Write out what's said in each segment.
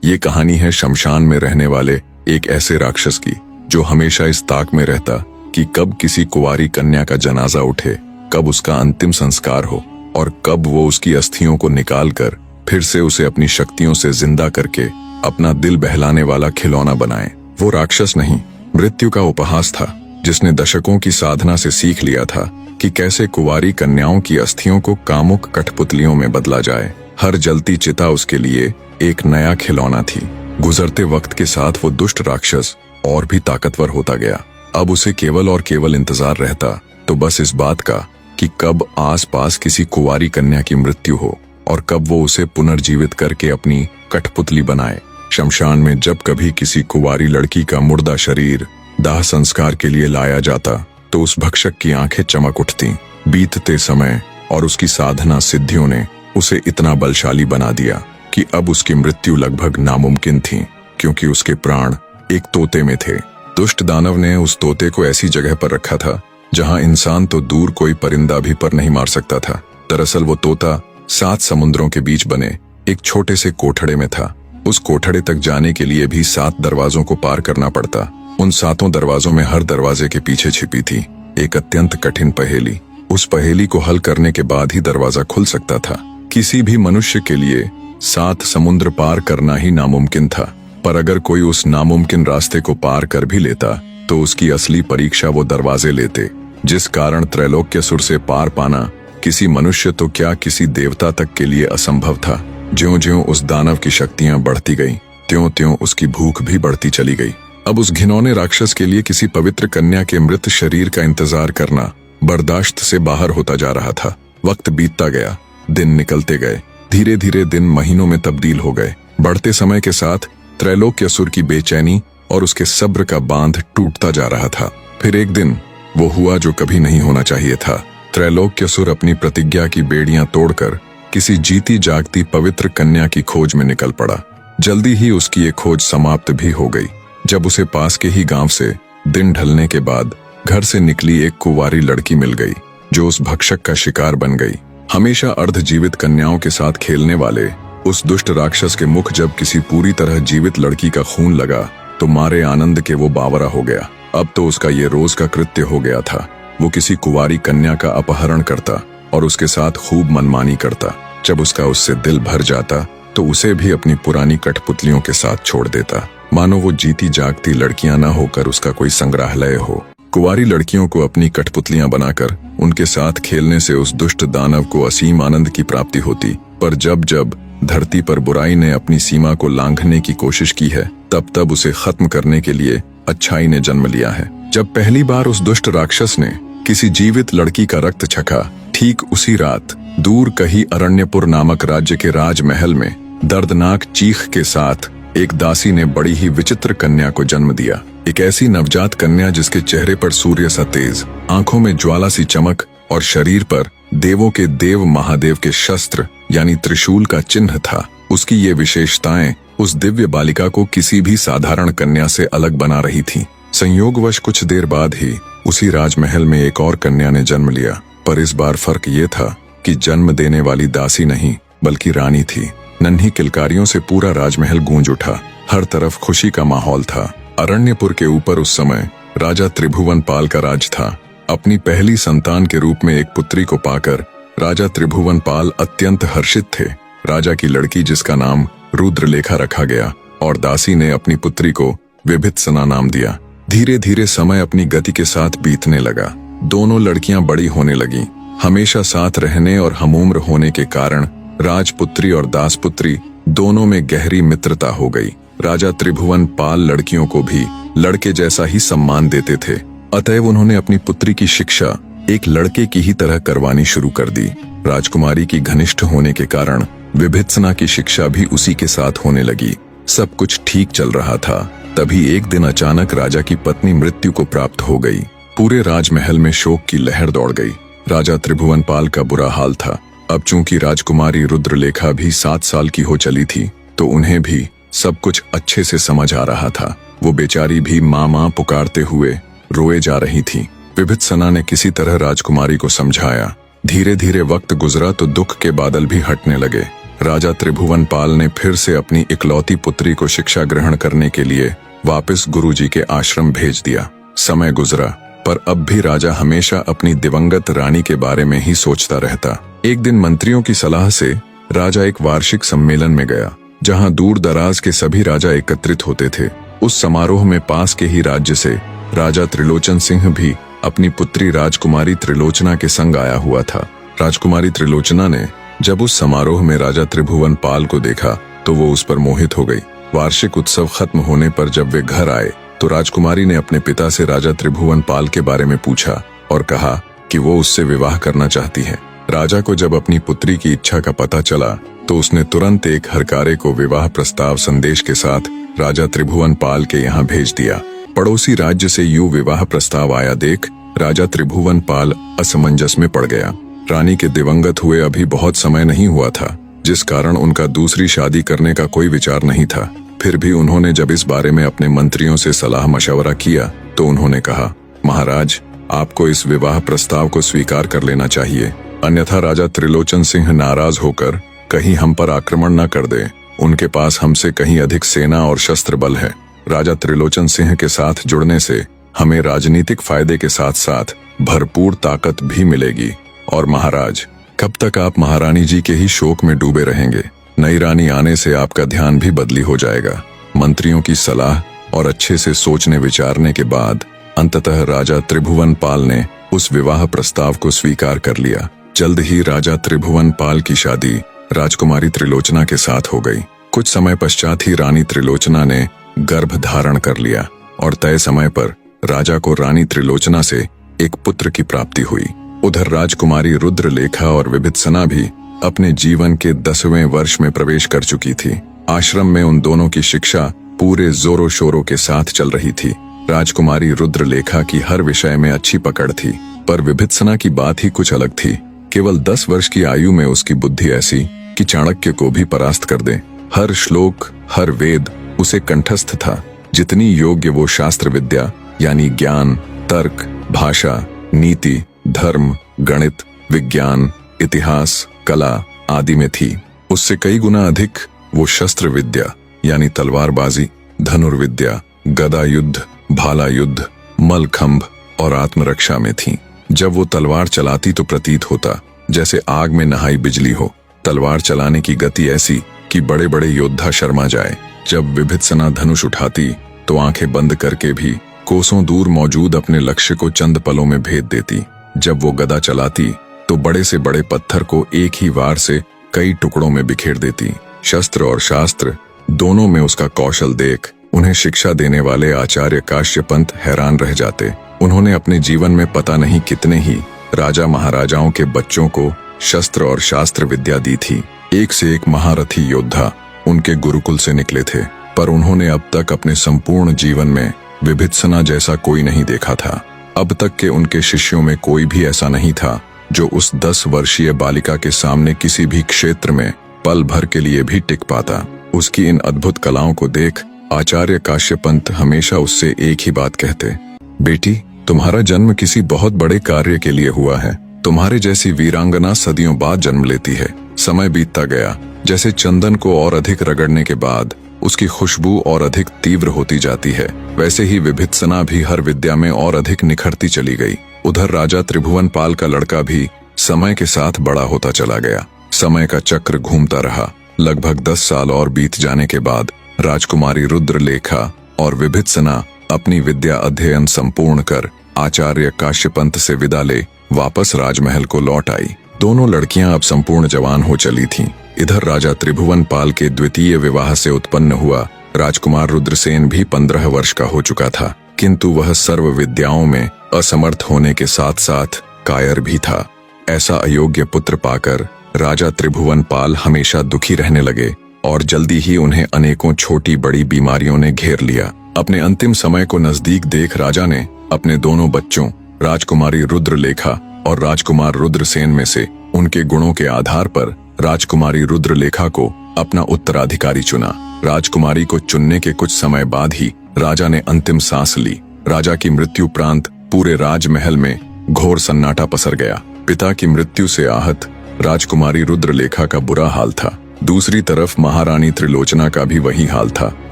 ये कहानी है शमशान में रहने वाले एक ऐसे राक्षस की जो हमेशा इस ताक में रहता कि कब किसी कुंवारी कन्या का जनाजा उठे, कब उसका अंतिम संस्कार हो और कब वो उसकी अस्थियों को निकालकर फिर से उसे अपनी शक्तियों से जिंदा करके अपना दिल बहलाने वाला खिलौना बनाए। वो राक्षस नहीं, मृत्यु का उपहास था, जिसने दशकों की साधना से सीख लिया था कि कैसे कुंवारी कन्याओं की अस्थियों को कामुक कठपुतलियों में बदला जाए। हर जलती चिता उसके लिए एक नया खिलौना थी। गुजरते वक्त के साथ वो दुष्ट राक्षस और भी ताकतवर होता गया। अब उसे केवल और केवल इंतजार रहता तो बस इस बात का कि कब आसपास किसी कुंवारी कन्या की मृत्यु हो और कब वो उसे पुनर्जीवित करके अपनी कठपुतली बनाए। शमशान में जब कभी किसी कुंवारी लड़की का मुर्दा शरीर दाह संस्कार के लिए लाया जाता तो उस भक्षक की आंखें चमक उठती। बीतते समय और उसकी साधना सिद्धियों ने उसे इतना बलशाली बना दिया कि अब उसकी मृत्यु लगभग नामुमकिन थी, क्योंकि उसके प्राण एक तोते में थे। दुष्ट दानव ने उस तोते को ऐसी जगह पर रखा था जहां इंसान तो दूर कोई परिंदा भी पर नहीं मार सकता था। दरअसल वो तोता 7 समुद्रों के बीच बने एक छोटे से कोठड़े में था। उस कोठड़े तक जाने के लिए भी 7 दरवाजों को पार करना पड़ता। उन 7 दरवाजों में हर दरवाजे के पीछे छिपी थी एक अत्यंत कठिन पहेली। उस पहेली को हल करने के बाद ही दरवाजा खुल सकता था। किसी भी मनुष्य के लिए 7 समुद्र पार करना ही नामुमकिन था, पर अगर कोई उस नामुमकिन रास्ते को पार कर भी लेता तो उसकी असली परीक्षा वो दरवाजे लेते, जिस कारण त्रैलोक्यसुर से पार पाना किसी मनुष्य तो क्या किसी देवता तक के लिए असंभव था। ज्यों-ज्यों उस दानव की शक्तियां बढ़ती गईं, त्यों-त्यों उसकी भूख भी बढ़ती चली गई। अब उस घिनौने राक्षस के लिए किसी पवित्र कन्या के मृत शरीर का इंतजार करना बर्दाश्त से बाहर होता जा रहा था। वक्त बीतता गया, दिन निकलते गए, धीरे धीरे दिन महीनों में तब्दील हो गए। बढ़ते समय के साथ त्रैलोक्यसुर की बेचैनी और उसके सब्र का बांध टूटता जा रहा था। फिर एक दिन वो हुआ जो कभी नहीं होना चाहिए था। त्रैलोक्यसुर अपनी प्रतिज्ञा की बेड़ियां तोड़कर किसी जीती जागती पवित्र कन्या की खोज में निकल पड़ा। जल्दी ही उसकी ये खोज समाप्त भी हो गई, जब उसे पास के ही गांव से दिन ढलने के बाद घर से निकली एक कुंवारी लड़की मिल गई जो उस भक्षक का शिकार बन गई। हमेशा अर्धजीवित कन्याओं के साथ खेलने वाले उस दुष्ट राक्षस के मुख जब किसी पूरी तरह जीवित लड़की का खून लगा तो मारे आनंद के वो बावरा हो गया। अब तो उसका ये रोज का कृत्य हो गया था। वो किसी कुंवारी कन्या का अपहरण करता और उसके साथ खूब मनमानी करता। जब उसका उससे दिल भर जाता तो उसे भी अपनी पुरानी कठपुतलियों के साथ छोड़ देता, मानो वो जीती जागती लड़कियां न होकर उसका कोई संग्रहालय हो। कुंवारी लड़कियों को अपनी कठपुतलियां बनाकर उनके साथ खेलने से उस दुष्ट दानव को असीम आनंद की प्राप्ति होती। पर जब जब धरती पर बुराई ने अपनी सीमा को लांघने की कोशिश की है, तब तब उसे खत्म करने के लिए अच्छाई ने जन्म लिया है। जब पहली बार उस दुष्ट राक्षस ने किसी जीवित लड़की का रक्त छका, ठीक उसी रात दूर कहीं अरण्यपुर नामक राज्य के राजमहल में दर्दनाक चीख के साथ एक दासी ने बड़ी ही विचित्र कन्या को जन्म दिया। एक ऐसी नवजात कन्या जिसके चेहरे पर सूर्य सा तेज, आंखों में ज्वाला सी चमक और शरीर पर देवों के देव महादेव के शस्त्र यानी त्रिशूल का चिन्ह था। उसकी ये विशेषताएं उस दिव्य बालिका को किसी भी साधारण कन्या से अलग बना रही थी। संयोगवश कुछ देर बाद ही उसी राजमहल में एक और कन्या ने जन्म लिया, पर इस बार फर्क ये था कि जन्म देने वाली दासी नहीं बल्कि रानी थी। नन्ही किलकारियों से पूरा राजमहल गूंज उठा। हर तरफ खुशी का माहौल था। अरण्यपुर के ऊपर उस समय राजा त्रिभुवन पाल का राज था। अपनी पहली संतान के रूप में एक पुत्री को पाकर राजा त्रिभुवन पाल अत्यंत हर्षित थे। राजा की लड़की जिसका नाम रुद्रलेखा रखा गया और दासी ने अपनी पुत्री को विभित्सना नाम दिया। धीरे धीरे समय अपनी गति के साथ बीतने लगा। दोनों लड़कियां बड़ी होने लगीं। हमेशा साथ रहने और हमउम्र होने के कारण राजपुत्री और दासपुत्री दोनों में गहरी मित्रता हो गई। राजा त्रिभुवन पाल लड़कियों को भी लड़के जैसा ही सम्मान देते थे, अतएव उन्होंने अपनी पुत्री की शिक्षा एक लड़के की ही तरह करवानी शुरू कर दी। राजकुमारी की घनिष्ठ होने के कारण विभित्सना की शिक्षा भी उसी के साथ होने लगी। सब कुछ ठीक चल रहा था, तभी एक दिन अचानक राजा की पत्नी मृत्यु को प्राप्त हो गई। पूरे राजमहल में शोक की लहर दौड़ गई। राजा त्रिभुवन पाल का बुरा हाल था। अब चूंकि राजकुमारी रुद्रलेखा भी 7 साल की हो चली थी तो उन्हें भी सब कुछ अच्छे से समझ आ रहा था। वो बेचारी भी माँ माँ पुकारते हुए रोए जा रही थी। विभित्सना ने किसी तरह राजकुमारी को समझाया। धीरे धीरे वक्त गुजरा तो दुख के बादल भी हटने लगे। राजा त्रिभुवन पाल ने फिर से अपनी इकलौती पुत्री को शिक्षा ग्रहण करने के लिए वापस गुरुजी के आश्रम भेज दिया। समय गुजरा, पर अब भी राजा हमेशा अपनी दिवंगत रानी के बारे में ही सोचता रहता। एक दिन मंत्रियों की सलाह से राजा एक वार्षिक सम्मेलन में गया, जहां दूर दराज के सभी राजा एकत्रित होते थे। उस समारोह में पास के ही राज्य से राजा त्रिलोचन सिंह भी अपनी पुत्री राजकुमारी त्रिलोचना के संग आया हुआ था। राजकुमारी त्रिलोचना ने जब उस समारोह में राजा त्रिभुवन पाल को देखा तो वो उस पर मोहित हो गई। वार्षिक उत्सव खत्म होने पर जब वे घर आए तो राजकुमारी ने अपने पिता से राजा त्रिभुवन पाल के बारे में पूछा और कहा कि वो उससे विवाह करना चाहती है। राजा को जब अपनी पुत्री की इच्छा का पता चला तो उसने तुरंत एक हरकारे को विवाह प्रस्ताव संदेश के साथ राजा त्रिभुवन पाल के यहाँ भेज दिया। पड़ोसी राज्य से यूं विवाह प्रस्ताव आया देख राजा त्रिभुवन पाल असमंजस में पड़ गया। रानी के दिवंगत हुए अभी बहुत समय नहीं हुआ था, जिस कारण उनका दूसरी शादी करने का कोई विचार नहीं था। फिर भी उन्होंने जब इस बारे में अपने मंत्रियों से सलाह मशवरा किया तो उन्होंने कहा, महाराज, आपको इस विवाह प्रस्ताव को स्वीकार कर लेना चाहिए, अन्यथा राजा त्रिलोचन सिंह नाराज होकर कहीं हम पर आक्रमण न कर दे। उनके पास हमसे कहीं अधिक सेना और शस्त्र बल है। राजा त्रिलोचन सिंह के साथ जुड़ने से हमें राजनीतिक फायदे के साथ साथ भरपूर ताकत भी मिलेगी। और महाराज, कब तक आप महारानी जी के ही शोक में डूबे रहेंगे? नई रानी आने से आपका ध्यान भी बदली हो जाएगा। मंत्रियों की सलाह और अच्छे से सोचने विचारने के बाद अंततः राजा त्रिभुवन पाल ने उस विवाह प्रस्ताव को स्वीकार कर लिया। जल्द ही राजा त्रिभुवन पाल की शादी राजकुमारी त्रिलोचना के साथ हो गई। कुछ समय पश्चात ही रानी त्रिलोचना ने गर्भ धारण कर लिया और तय समय पर राजा को रानी त्रिलोचना से एक पुत्र की प्राप्ति हुई। उधर राजकुमारी रुद्रलेखा और विभित्सना भी अपने जीवन के 10वें वर्ष में प्रवेश कर चुकी थी। आश्रम में उन दोनों की शिक्षा पूरे जोरों शोरों के साथ चल रही थी। राजकुमारी रुद्रलेखा की हर विषय में अच्छी पकड़ थी, पर विभित्सना की बात ही कुछ अलग थी। केवल 10 वर्ष की आयु में उसकी बुद्धि ऐसी कि चाणक्य को भी परास्त कर दे। हर श्लोक, हर वेद उसे कंठस्थ था। जितनी योग्य वो शास्त्र विद्या यानी ज्ञान, तर्क, भाषा, नीति, धर्म, गणित, विज्ञान, इतिहास, कला आदि में थी, उससे कई गुना अधिक वो शस्त्र विद्या यानी तलवारबाजी, धनुर्विद्या, गदा युद्ध, भाला युद्ध, मलखंभ और आत्मरक्षा में थी। जब वो तलवार चलाती तो प्रतीत होता जैसे आग में नहाई बिजली हो। तलवार चलाने की गति ऐसी कि बड़े बड़े योद्धा शर्मा जाए। जब विभित्सना धनुष उठाती तो आंखें बंद करके भी कोसों दूर मौजूद अपने लक्ष्य को चंद पलों में भेद देती। जब वो गदा चलाती तो बड़े से बड़े पत्थर को एक ही वार से कई टुकड़ों में बिखेर देती। शस्त्र और शास्त्र दोनों में उसका कौशल देख उन्हें शिक्षा देने वाले आचार्य काश्यपंत हैरान रह जाते। उन्होंने अपने जीवन में पता नहीं कितने ही राजा महाराजाओं के बच्चों को शस्त्र और शास्त्र विद्या दी थी। एक से एक महारथी योद्धा उनके गुरुकुल से निकले थे, पर उन्होंने अब तक अपने संपूर्ण जीवन में विभित्सना जैसा कोई नहीं देखा था। अब तक के उनके शिष्यों में कोई भी ऐसा नहीं था जो उस 10 वर्षीय बालिका के सामने किसी भी क्षेत्र में पल भर के लिए भी टिक पाता। उसकी इन अद्भुत कलाओं को देख आचार्य काश्यपंत हमेशा उससे एक ही बात कहते, बेटी, तुम्हारा जन्म किसी बहुत बड़े कार्य के लिए हुआ है। तुम्हारे जैसी वीरांगना सदियों बाद जन्म लेती है। समय बीतता गया, जैसे चंदन को और अधिक रगड़ने के बाद उसकी खुशबू और अधिक तीव्र होती जाती है, वैसे ही विभित्सना भी हर विद्या में और अधिक निखरती चली गई। उधर राजा त्रिभुवन पाल का लड़का भी समय के साथ बड़ा होता चला गया। समय का चक्र घूमता रहा। लगभग 10 साल और बीत जाने के बाद राजकुमारी रुद्रलेखा और विभित्सना अपनी विद्या अध्ययन संपूर्ण कर आचार्य काश्यपंत से विदा ले वापस राजमहल को लौट आई। दोनों लड़कियां अब संपूर्ण जवान हो चली थीं। इधर राजा त्रिभुवन पाल के द्वितीय विवाह से उत्पन्न हुआ राजकुमार रुद्रसेन भी 15 वर्ष का हो चुका था, किंतु वह सर्व विद्याओं में असमर्थ होने के साथ साथ कायर भी था। ऐसा अयोग्य पुत्र पाकर राजा त्रिभुवन पाल हमेशा दुखी रहने लगे और जल्दी ही उन्हें अनेकों छोटी बड़ी बीमारियों ने घेर लिया। अपने अंतिम समय को नजदीक देख राजा ने अपने दोनों बच्चों राजकुमारी रुद्रलेखा और राजकुमार रुद्रसेन में से उनके गुणों के आधार पर राजकुमारी रुद्रलेखा को अपना उत्तराधिकारी चुना। राजकुमारी को चुनने के कुछ समय बाद ही राजा ने अंतिम सांस ली। राजा की मृत्यु उपरांत पूरे राजमहल में घोर सन्नाटा पसर गया। पिता की मृत्यु से आहत राजकुमारी रुद्रलेखा का बुरा हाल था। दूसरी तरफ महारानी त्रिलोचना का भी वही हाल था,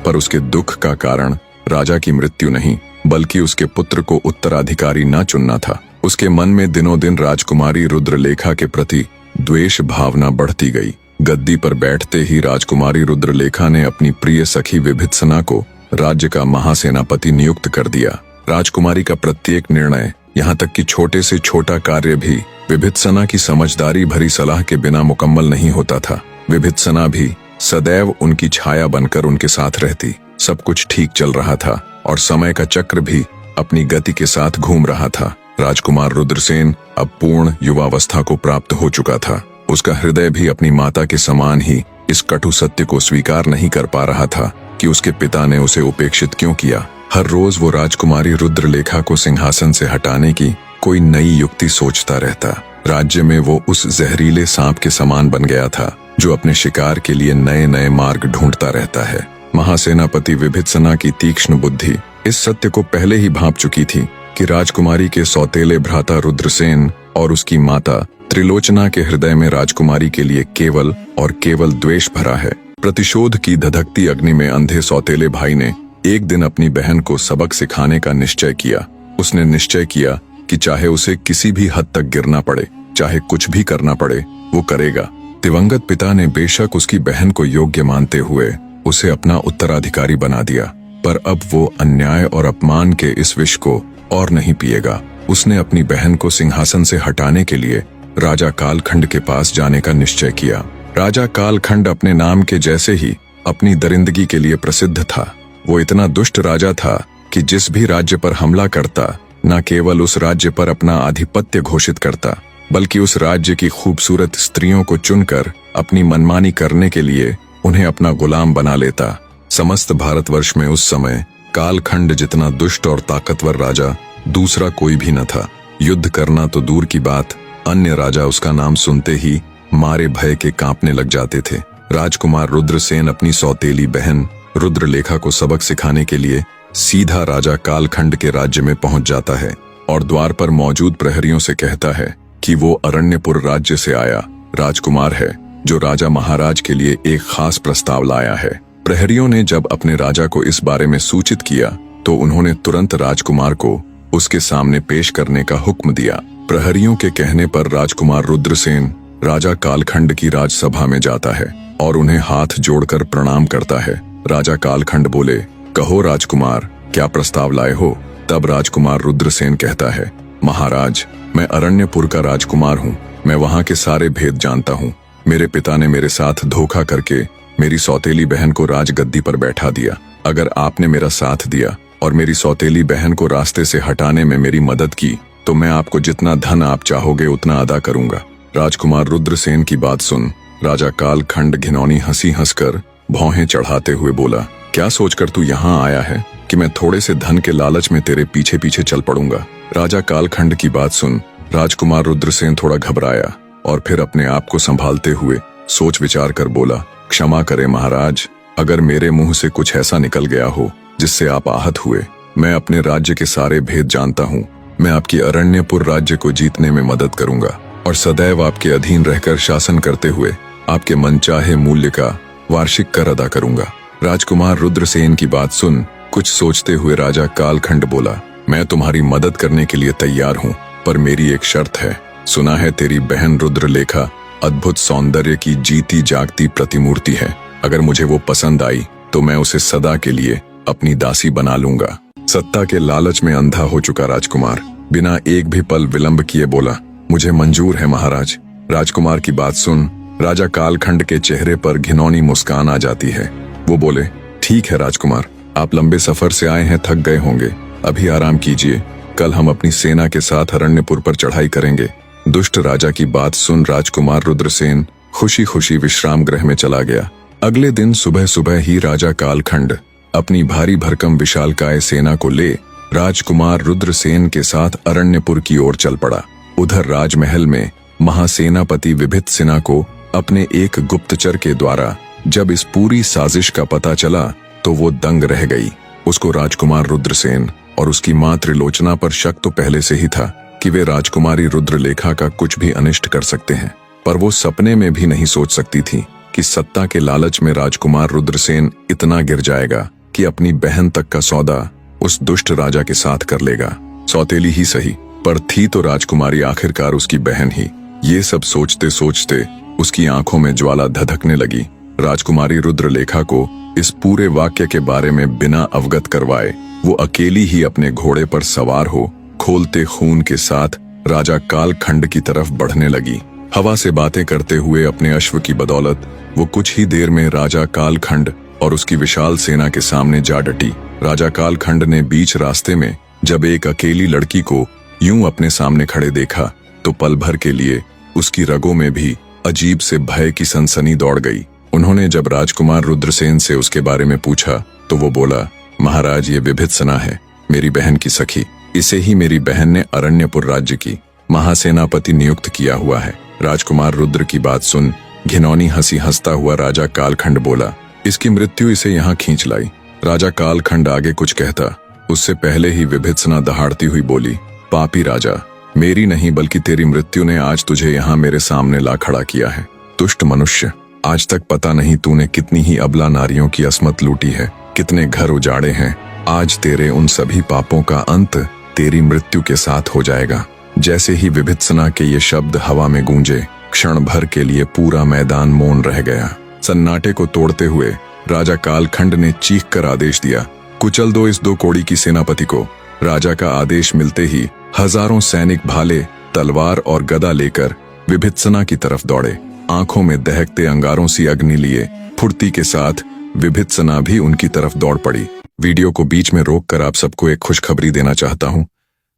पर उसके दुख का कारण राजा की मृत्यु नहीं बल्कि उसके पुत्र को उत्तराधिकारी न चुनना था। उसके मन में दिनों दिन राजकुमारी रुद्रलेखा के प्रति द्वेष भावना बढ़ती गई। गद्दी पर बैठते ही राजकुमारी रुद्रलेखा ने अपनी प्रिय सखी विभित्सना को राज्य का महासेनापति नियुक्त कर दिया। राजकुमारी का प्रत्येक निर्णय, यहाँ तक कि छोटे से छोटा कार्य भी विभित्सना की समझदारी भरी सलाह के बिना मुकम्मल नहीं होता था। विभित्सना भी सदैव उनकी छाया बनकर उनके साथ रहती। सब कुछ ठीक चल रहा था और समय का चक्र भी अपनी गति के साथ घूम रहा था। राजकुमार रुद्रसेन अब पूर्ण युवावस्था को प्राप्त हो चुका था। उसका हृदय भी अपनी माता के समान ही इस कटु सत्य को स्वीकार नहीं कर पा रहा था कि उसके पिता ने उसे उपेक्षित क्यों किया। हर रोज वो राजकुमारी रुद्रलेखा को सिंहासन से हटाने की कोई नई युक्ति सोचता रहता। राज्य में वो उस जहरीले सांप के समान बन गया था जो अपने शिकार के लिए नए नए मार्ग ढूंढता रहता है। महासेनापति विभित्सना की तीक्ष्ण बुद्धि इस सत्य को पहले ही भांप चुकी थी कि राजकुमारी के सौतेले भ्राता रुद्रसेन और उसकी माता त्रिलोचना के हृदय में राजकुमारी के लिए केवल और केवल द्वेष भरा है। प्रतिशोध की धधकती अग्नि में अंधे सौतेले भाई ने एक दिन अपनी बहन को सबक सिखाने का निश्चय किया। उसने निश्चय किया कि चाहे उसे किसी भी हद तक गिरना पड़े, चाहे कुछ भी करना पड़े, वो करेगा। दिवंगत पिता ने बेशक उसकी बहन को योग्य मानते हुए उसे अपना उत्तराधिकारी बना दिया, पर अब वो अन्याय और अपमान के इस विष को और नहीं पिएगा। उसने अपनी बहन को सिंहासन से हटाने के लिए राजा कालखंड के पास जाने का निश्चय किया। राजा कालखंड अपने नाम के जैसे ही अपनी दरिंदगी के लिए प्रसिद्ध था। वो इतना दुष्ट राजा था कि जिस भी राज्य पर हमला करता, न केवल उस राज्य पर अपना आधिपत्य घोषित करता, बल्कि उस राज्य की खूबसूरत स्त्रियों को चुनकर अपनी मनमानी करने के लिए उन्हें अपना गुलाम बना लेता। समस्त भारतवर्ष में उस समय कालखंड जितना दुष्ट और ताकतवर राजा दूसरा कोई भी न था। युद्ध करना तो दूर की बात, अन्य राजा उसका नाम सुनते ही मारे भय के कांपने लग जाते थे। राजकुमार रुद्रसेन अपनी सौतेली बहन रुद्रलेखा को सबक सिखाने के लिए सीधा राजा कालखंड के राज्य में पहुंच जाता है और द्वार पर मौजूद प्रहरियों से कहता है कि वो अरण्यपुर राज्य से आया राजकुमार है जो राजा महाराज के लिए एक खास प्रस्ताव लाया है। प्रहरियों ने जब अपने राजा को इस बारे में सूचित किया तो उन्होंने तुरंत राजकुमार को उसके सामने पेश करने का हुक्म दिया। प्रहरियों के कहने पर राजकुमार रुद्रसेन राजा कालखंड की राजसभा में जाता है और उन्हें हाथ जोड़कर प्रणाम करता है। राजा कालखंड बोले, कहो राजकुमार, क्या प्रस्ताव लाए हो? तब राजकुमार रुद्रसेन कहता है, महाराज, मैं अरण्यपुर का राजकुमार हूँ। मैं वहाँ के सारे भेद जानता हूँ। मेरे पिता ने मेरे साथ धोखा करके मेरी सौतेली बहन को राजगद्दी पर बैठा दिया। अगर आपने मेरा साथ दिया और मेरी सौतेली बहन को रास्ते से हटाने में मेरी मदद की तो मैं आपको जितना धन आप चाहोगे उतना अदा करूंगा। राजकुमार रुद्रसेन की बात सुन राजा कालखंड घिनौनी हंसी हंसकर भौहें चढ़ाते हुए बोला, क्या सोचकर तू यहाँ आया है कि मैं थोड़े से धन के लालच में तेरे पीछे पीछे चल पड़ूंगा? राजा कालखंड की बात सुन राजकुमार रुद्रसेन थोड़ा घबराया और फिर अपने आप को संभालते हुए सोच विचार कर बोला, क्षमा करें महाराज, अगर मेरे मुंह से कुछ ऐसा निकल गया हो जिससे आप आहत हुए। मैं अपने राज्य के सारे भेद जानता हूँ। मैं आपकी अरण्यपुर राज्य को जीतने में मदद करूंगा और सदैव आपके अधीन रहकर शासन करते हुए आपके मनचाहे मूल्य का वार्षिक कर अदा करूंगा। राजकुमार रुद्रसेन की बात सुन कुछ सोचते हुए राजा कालखंड बोला, मैं तुम्हारी मदद करने के लिए तैयार हूँ, पर मेरी एक शर्त है। सुना है तेरी बहन रुद्रलेखा अद्भुत सौंदर्य की जीती जागती प्रतिमूर्ति है। अगर मुझे वो पसंद आई तो मैं उसे सदा के लिए अपनी दासी बना लूंगा। सत्ता के लालच में अंधा हो चुका राजकुमार बिना एक भी पल विलंब किए बोला, मुझे मंजूर है महाराज। राजकुमार की बात सुन राजा कालखंड के चेहरे पर घिनौनी मुस्कान आ जाती है। वो बोले, ठीक है राजकुमार, आप लंबे सफर से आए हैं, थक गए होंगे, अभी आराम कीजिए। कल हम अपनी सेना के साथ अरण्यपुर पर चढ़ाई करेंगे। दुष्ट राजा की बात सुन राजकुमार रुद्रसेन खुशी खुशी विश्राम गृह में चला गया। अगले दिन सुबह सुबह ही राजा कालखंड अपनी भारी भरकम विशालकाय सेना को ले राजकुमार रुद्रसेन के साथ अरण्यपुर की ओर चल पड़ा। उधर राजमहल में महासेनापति विभित्सना को अपने एक गुप्तचर के द्वारा जब इस पूरी साजिश का पता चला तो वो दंग रह गई। उसको राजकुमार रुद्रसेन और उसकी मां त्रिलोचना पर शक तो पहले से ही था कि वे राजकुमारी रुद्रलेखा का कुछ भी अनिष्ट कर सकते हैं, पर वो सपने में भी नहीं सोच सकती थी कि सत्ता के लालच में राजकुमार रुद्रसेन इतना गिर जाएगा कि अपनी बहन तक का सौदा उस दुष्ट राजा के साथ कर लेगा। सौतेली ही सही, पर थी तो राजकुमारी आखिरकार उसकी बहन ही। ये सब सोचते सोचते उसकी आंखों में ज्वाला धधकने लगी। राजकुमारी रुद्रलेखा को इस पूरे वाक्य के बारे में बिना अवगत करवाए वो अकेली ही अपने घोड़े पर सवार हो खोलते खून के साथ राजा कालखंड की तरफ बढ़ने लगी। हवा से बातें करते हुए अपने अश्व की बदौलत वो कुछ ही देर में राजा कालखंड और उसकी विशाल सेना के सामने जा डटी। राजा कालखंड ने बीच रास्ते में जब एक अकेली लड़की को यूं अपने सामने खड़े देखा तो पल भर के लिए उसकी रगों में भी अजीब से भय की सनसनी दौड़ गई। उन्होंने जब राजकुमार रुद्रसेन से उसके बारे में पूछा तो वो बोला, महाराज, ये विभित्सना है, मेरी बहन की सखी। इसे ही मेरी बहन ने अरण्यपुर राज्य की महासेनापति नियुक्त किया हुआ है। राजकुमार रुद्र की बात सुन घिनौनी हंसी हंसता हुआ राजा कालखंड बोला, इसकी मृत्यु इसे यहाँ खींच लाई। राजा कालखंड आगे कुछ कहता उससे पहले ही विभित्सना दहाड़ती हुई बोली, पापी राजा, मेरी नहीं बल्कि तेरी मृत्यु ने आज तुझे यहाँ मेरे सामने ला खड़ा किया है। दुष्ट मनुष्य, आज तक पता नहीं तूने कितनी ही अबला नारियों की असमत लूटी है, कितने घर उजाड़े हैं। आज तेरे उन सभी पापों का अंत तेरी मृत्यु के साथ हो जाएगा। जैसे ही विभित्सना के ये शब्द हवा में गूंजे, क्षण भर के लिए पूरा मैदान मौन रह गया। सन्नाटे को तोड़ते हुए राजा कालखंड ने चीख कर आदेश दिया, कुचल दो इस दो कोड़ी की सेनापति को। राजा का आदेश मिलते ही हजारों सैनिक भाले, तलवार और गदा लेकर विभित्सना की तरफ दौड़े। आंखों में दहकते अंगारों सी अग्नि लिए फुर्ती के साथ विभित्सना भी उनकी तरफ दौड़ पड़ी। वीडियो को बीच में रोककर आप सबको एक खुशखबरी देना चाहता हूं।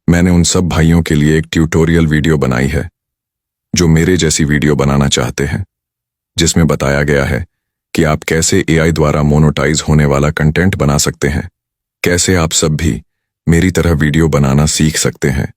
मैंने उन सब भाइयों के लिए एक ट्यूटोरियल वीडियो बनाई है जो मेरे जैसी वीडियो बनाना चाहते हैं, जिसमें बताया गया है कि आप कैसे एआई द्वारा मोनेटाइज होने वाला कंटेंट बना सकते हैं, कैसे आप सब भी मेरी तरह वीडियो बनाना सीख सकते हैं।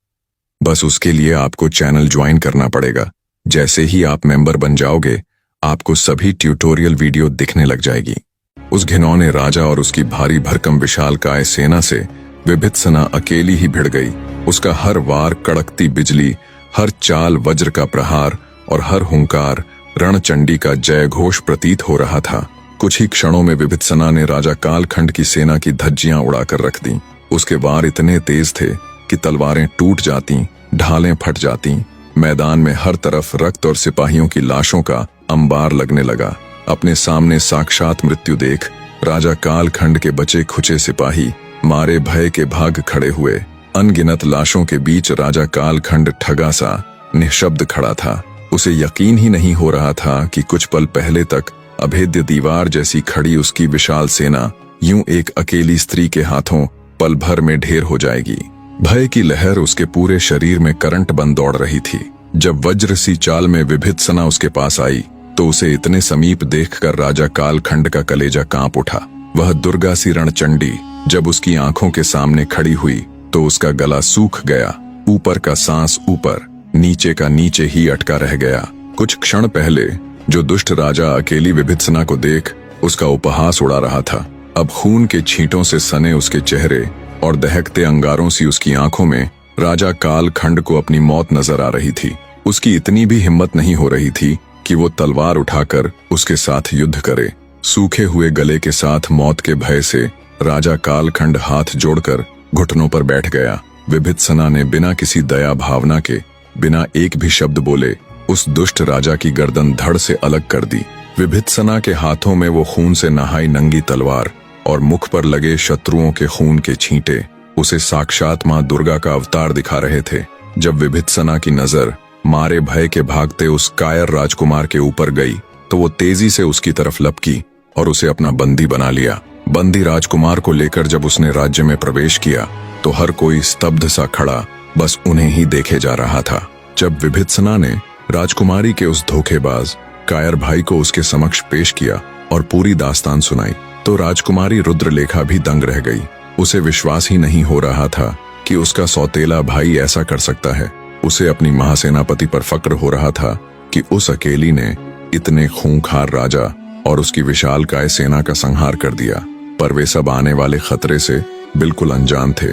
बस उसके लिए आपको चैनल ज्वाइन करना पड़ेगा। जैसे ही आप मेंबर बन जाओगे, आपको सभी ट्यूटोरियल वीडियो दिखने लग जाएगी। उस घिनौने राजा और उसकी भारी भरकम विशालकाय सेना से विभित्सना अकेली ही भिड़ गई। उसका हर वार कड़कती बिजली, हर चाल वज्र का प्रहार और हर हुंकार रणचंडी का जय घोष प्रतीत हो रहा था। कुछ ही क्षणों में विभित्सना ने राजा कालखंड की सेना की धज्जियां उड़ाकर रख दी। उसके वार इतने तेज थे कि तलवारें टूट जाती, ढालें फट जाती। मैदान में हर तरफ रक्त और सिपाहियों की लाशों का अंबार लगने लगा। अपने सामने साक्षात मृत्यु देख राजा कालखंड के बचे खुचे सिपाही मारे भय के भाग खड़े हुए। अनगिनत लाशों के बीच राजा कालखंड ठगा सा निःशब्द खड़ा था। उसे यकीन ही नहीं हो रहा था कि कुछ पल पहले तक अभेद्य दीवार जैसी खड़ी उसकी विशाल सेना यूं एक अकेली स्त्री के हाथों पल भर में ढेर हो जाएगी। भय की लहर उसके पूरे शरीर में करंट बन दौड़ रही थी। जब वज्र सी चाल में विभित्सना उसके पास आई तो उसे इतने समीप देखकर राजा कालखंड का कलेजा कांप उठा। वह दुर्गा सी रणचंडी जब उसकी आंखों के सामने खड़ी हुई तो उसका गला सूख गया। ऊपर का सांस ऊपर, नीचे का नीचे ही अटका रह गया। कुछ क्षण पहले जो दुष्ट राजा अकेली विभित्सना को देख उसका उपहास उड़ा रहा था, अब खून के छींटों से सने उसके चेहरे और दहकते अंगारों सी उसकी आंखों में राजा कालखंड को अपनी मौत नजर आ रही थी। उसकी इतनी भी हिम्मत नहीं हो रही थी कि वो तलवार उठाकर उसके साथ युद्ध करे। सूखे हुए गले के साथ मौत के भय से राजा कालखंड हाथ जोड़कर घुटनों पर बैठ गया। विभित्सना ने बिना किसी दया भावना के, बिना एक भी शब्द बोले उस दुष्ट राजा की गर्दन धड़ से अलग कर दी। विभित्सना के हाथों में वो खून से नहाई नंगी तलवार और मुख पर लगे शत्रुओं के खून के छींटे उसे साक्षात मां दुर्गा का अवतार दिखा रहे थे। जब विभित्सना की नजर मारे भय के भागते उस कायर राजकुमार के ऊपर गई तो वो तेजी से उसकी तरफ लपकी और उसे अपना बंदी बना लिया। बंदी राजकुमार को लेकर जब उसने राज्य में प्रवेश किया तो हर कोई स्तब्ध सा खड़ा बस उन्हें ही देखे जा रहा था। जब विभित्सना ने राजकुमारी के उस धोखेबाज कायर भाई को उसके समक्ष पेश किया और पूरी दास्तान सुनाई तो राजकुमारी रुद्रलेखा भी दंग रह गई। उसे विश्वास ही नहीं हो रहा था कि उसका सौतेला भाई ऐसा कर सकता है। उसे अपनी महासेनापति पर फक्र हो रहा था कि उस अकेली ने इतने खूंखार राजा और उसकी विशालकाय सेना का संहार कर दिया, पर वे सब आने वाले खतरे से बिल्कुल अनजान थे।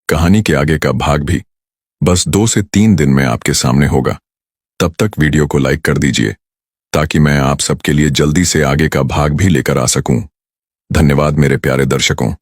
कहानी के आगे का भाग भी बस 2 से 3 दिन में आपके सामने होगा। तब तक वीडियो को लाइक कर दीजिए। ताकि मैं आप सबके लिए जल्दी से आगे का भाग भी लेकर आ सकूं। धन्यवाद मेरे प्यारे दर्शकों।